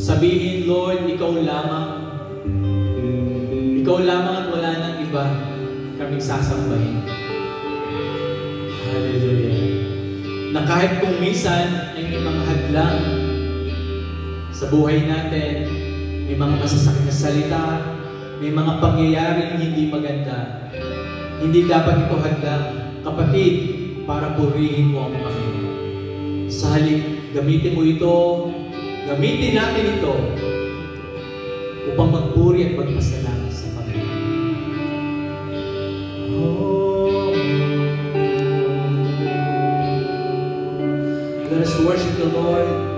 Sabihin, Lord, Ikaw lamang. Ikaw lamang at wala nang iba kaming sasambahin. Hallelujah. Na kahit kung minsan ay may mga hadlang sa buhay natin, may mga masasakit na salita, may mga pangyayaring hindi maganda, hindi dapat ito hadlang, kapatid, para purihin mo ang Panginoon. Sa halip, gamitin mo ito, gamitin natin ito upang magpuri at magpasalamat sa Panginoon. Oh. Let us worship the Lord.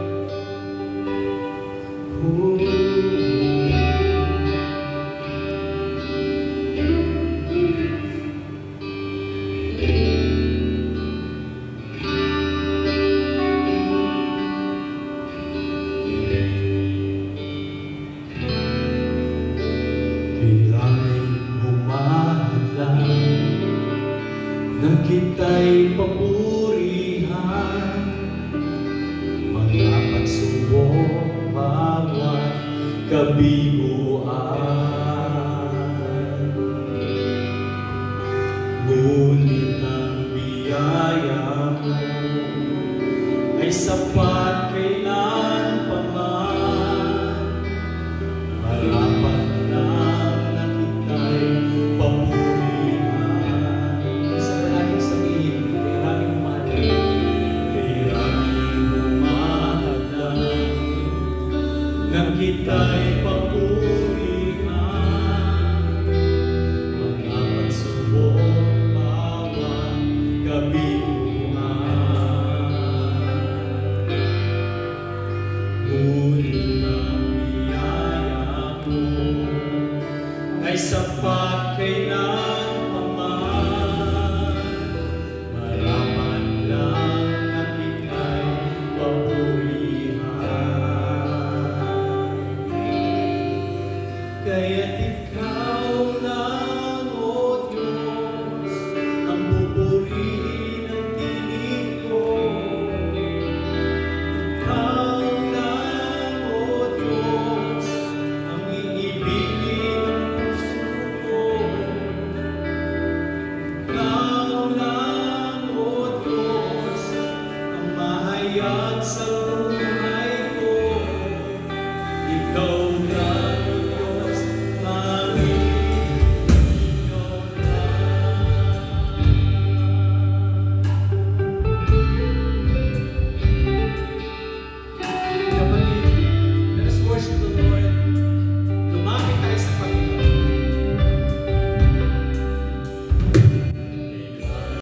Na kita'y papurihan, mga pagsubok, bawat kabiguan. Ngunit ang biyaya mo ay sapat kailan pa man, marapat lang na kita'y papurihan. Kita'y papurihan, mga pagsubok, bawat kabiguan. Ngunit ang biyaya mo ay sapat